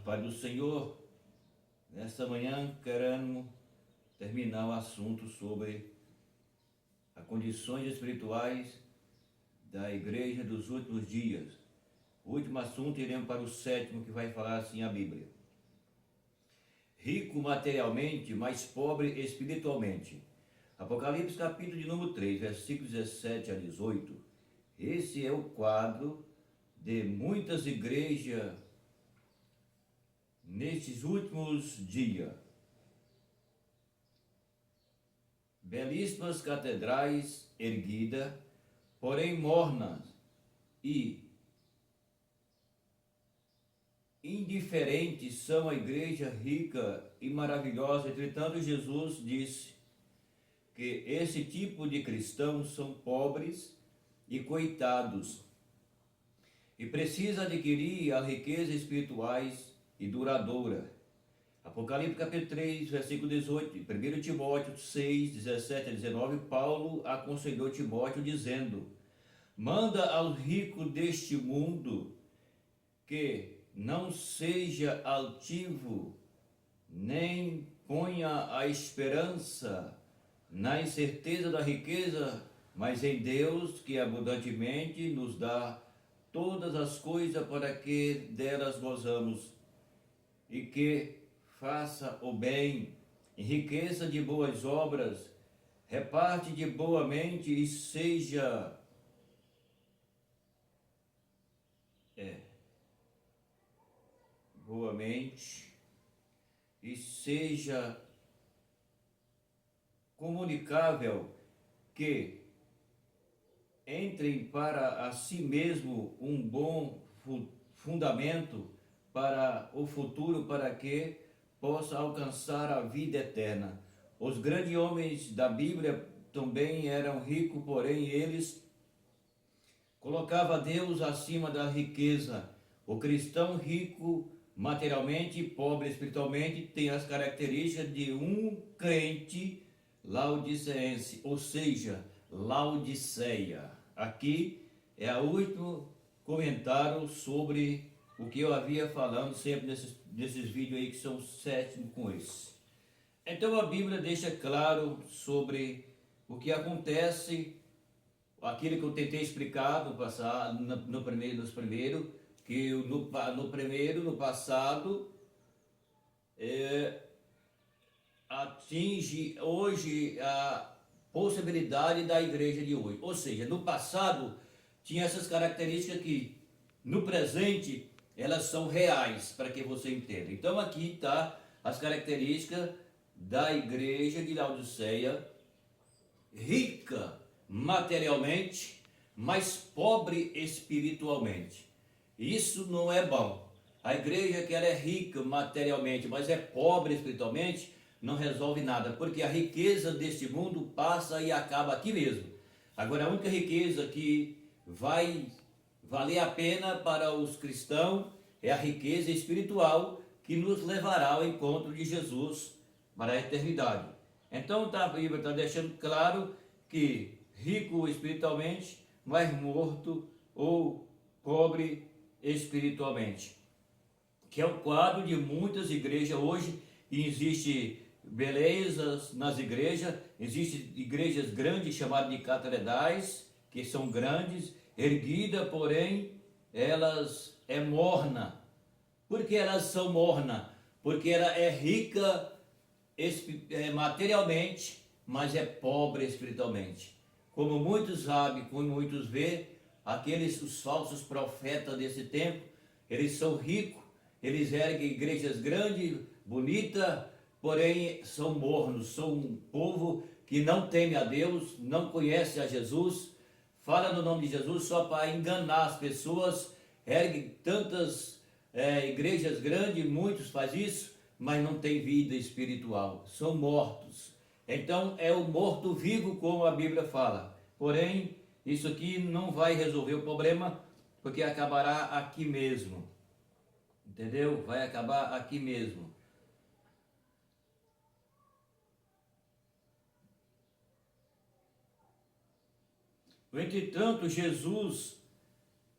Pai do Senhor, nesta manhã queremos terminar o assunto sobre as condições espirituais da igreja dos últimos dias. O último assunto, iremos para o sétimo, que vai falar assim a Bíblia: rico materialmente, mas pobre espiritualmente. Apocalipse capítulo de número 3, versículos 17 a 18. Esse é o quadro de muitas igrejas nestes últimos dias. Belíssimas catedrais erguidas, porém mornas e indiferentes são a igreja rica e maravilhosa. Entretanto, Jesus disse que esse tipo de cristãos são pobres e coitados e precisa adquirir as riquezas espirituais e duradoura. Apocalipse capítulo 3, versículo 18, 1 Timóteo 6, 17 a 19, Paulo aconselhou Timóteo dizendo: manda aos ricos deste mundo que não seja altivo, nem ponha a esperança na incerteza da riqueza, mas em Deus, que abundantemente nos dá todas as coisas para que delas gozamos, e que faça o bem, enriqueça de boas obras, reparte de boa mente e seja boa mente e seja comunicável, que entrem para a si mesmo um bom fundamento para o futuro, para que possa alcançar a vida eterna. Os grandes homens da Bíblia também eram ricos, porém eles colocavam Deus acima da riqueza. O cristão rico materialmente e pobre espiritualmente tem as características de um crente laodicense, ou seja, Laodiceia. Aqui é o último comentário sobre o que eu havia falando sempre nesses vídeos aí, que são 7 com esse. Então a Bíblia deixa claro sobre o que acontece, aquilo que eu tentei explicar no passado, nos primeiros, que no passado atinge hoje a possibilidade da igreja de hoje. Ou seja, no passado tinha essas características que no presente elas são reais, para que você entenda. Então aqui está as características da igreja de Laodiceia: rica materialmente, mas pobre espiritualmente. Isso não é bom. A igreja que ela é rica materialmente, mas é pobre espiritualmente, não resolve nada, porque a riqueza deste mundo passa e acaba aqui mesmo. Agora, a única riqueza que vai valer a pena para os cristãos é a riqueza espiritual, que nos levará ao encontro de Jesus para a eternidade. Então a Bíblia está deixando claro que rico espiritualmente, mas morto ou pobre espiritualmente, que é o quadro de muitas igrejas hoje. E existe belezas nas igrejas, existem igrejas grandes chamadas de catedrais, que são grandes, erguidas, porém elas é morna. Por que elas são morna? Porque ela é rica materialmente, mas é pobre espiritualmente. Como muitos sabem, como muitos vê, os falsos profetas desse tempo, eles são ricos, eles erguem igrejas grandes, bonitas, porém são mornos, são um povo que não teme a Deus, não conhece a Jesus, fala no nome de Jesus só para enganar as pessoas, ergue tantas igrejas grandes, muitos fazem isso, mas não tem vida espiritual, são mortos. Então é o morto vivo, como a Bíblia fala. Porém, isso aqui não vai resolver o problema, porque acabará aqui mesmo. Entendeu? Vai acabar aqui mesmo. Entretanto, Jesus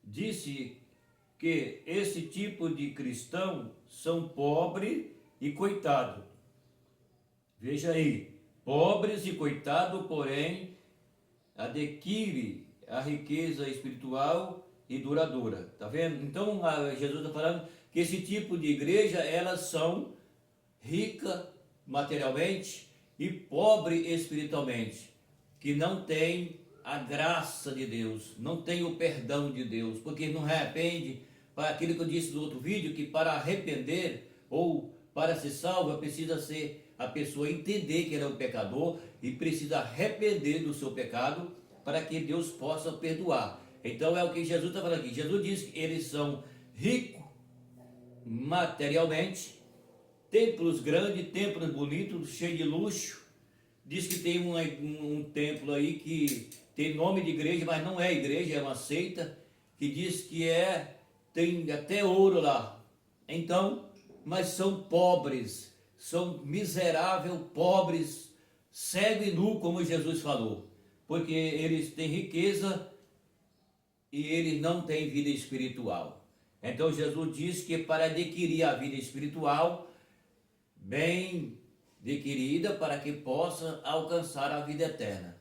disse que esse tipo de cristão são pobre e coitado. Veja aí, pobres e coitado, porém, adquire a riqueza espiritual e duradoura. Tá vendo? Então, Jesus está falando que esse tipo de igreja, elas são rica materialmente e pobre espiritualmente, que não tem a graça de Deus, não tem o perdão de Deus, porque não arrepende. Para aquilo que eu disse no outro vídeo, que para arrepender ou para ser salvo, precisa ser a pessoa entender que ele é um pecador e precisa arrepender do seu pecado para que Deus possa perdoar. Então é o que Jesus está falando aqui. Jesus diz que eles são ricos materialmente, templos grandes, templos bonitos, cheios de luxo. Diz que tem um templo aí que tem nome de igreja, mas não é igreja, é uma seita, que diz que tem até ouro lá. Então, mas são pobres, são miseráveis, pobres, cego e nu, como Jesus falou, porque eles têm riqueza e eles não têm vida espiritual. Então Jesus diz que para adquirir a vida espiritual bem adquirida, para que possa alcançar a vida eterna.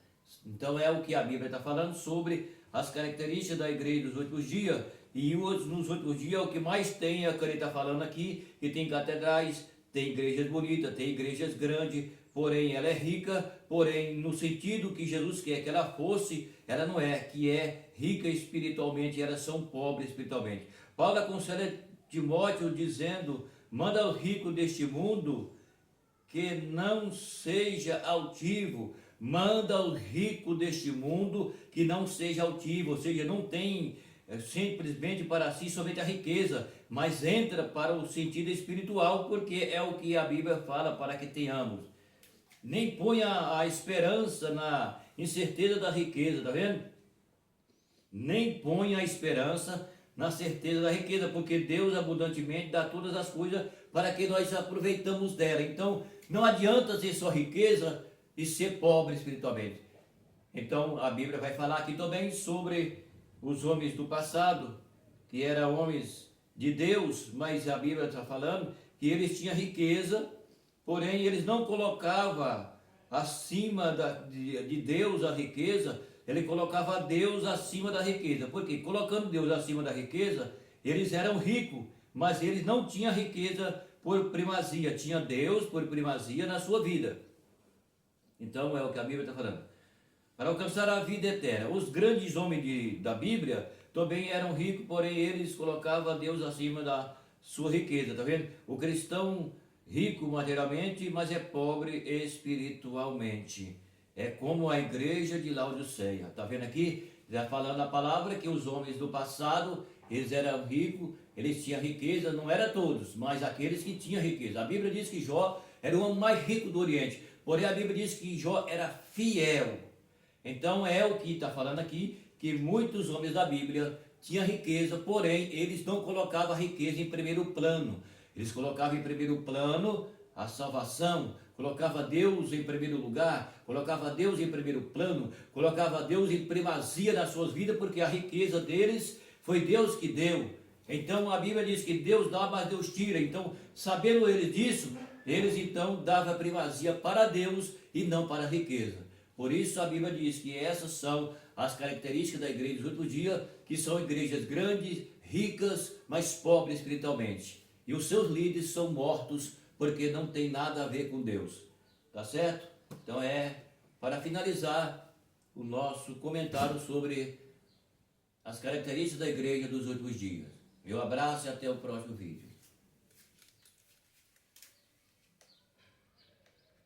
Então é o que a Bíblia está falando sobre as características da igreja dos últimos dias. E nos últimos dias o que mais tem é o que ele está falando aqui, que tem catedrais, tem igrejas bonitas, tem igrejas grandes, porém ela é rica, porém no sentido que Jesus quer que ela fosse, ela não é, que é rica espiritualmente, elas são pobres espiritualmente. Paulo aconselha Timóteo dizendo, manda o rico deste mundo que não seja altivo, manda o rico deste mundo que não seja altivo, ou seja, não tem simplesmente para si somente a riqueza, mas entra para o sentido espiritual, porque é o que a Bíblia fala para que tenhamos. Nem ponha a esperança na incerteza da riqueza, tá vendo? Nem ponha a esperança na certeza da riqueza, porque Deus abundantemente dá todas as coisas para que nós aproveitamos dela. Então, não adianta ter só riqueza e ser pobre espiritualmente. Então, a Bíblia vai falar aqui também sobre os homens do passado, que eram homens de Deus, mas a Bíblia está falando que eles tinham riqueza, porém eles não colocavam acima de Deus a riqueza, ele colocava Deus acima da riqueza. Porque colocando Deus acima da riqueza, eles eram ricos, mas eles não tinham riqueza por primazia, tinha Deus por primazia na sua vida. Então é o que a Bíblia está falando. Para alcançar a vida eterna. Os grandes homens da Bíblia também eram ricos, porém eles colocavam Deus acima da sua riqueza, tá vendo? O cristão rico materialmente, mas é pobre espiritualmente. É como a igreja de Laodiceia. Tá vendo aqui? Já falando a palavra que os homens do passado, eles eram ricos, eles tinham riqueza, não eram todos, mas aqueles que tinham riqueza. A Bíblia diz que Jó era o homem mais rico do Oriente, porém a Bíblia diz que Jó era fiel. Então é o que está falando aqui, que muitos homens da Bíblia tinham riqueza, porém eles não colocavam a riqueza em primeiro plano. Eles colocavam em primeiro plano a salvação, colocava Deus em primeiro lugar, colocava Deus em primeiro plano, colocava Deus em primazia nas suas vidas, porque a riqueza deles foi Deus que deu. Então a Bíblia diz que Deus dá, mas Deus tira. Então, sabendo eles disso, eles então davam primazia para Deus e não para a riqueza. Por isso a Bíblia diz que essas são as características da igreja dos últimos dias, que são igrejas grandes, ricas, mas pobres espiritualmente. E os seus líderes são mortos porque não tem nada a ver com Deus. Tá certo? Então para finalizar o nosso comentário sobre as características da igreja dos últimos dias. Meu abraço e até o próximo vídeo.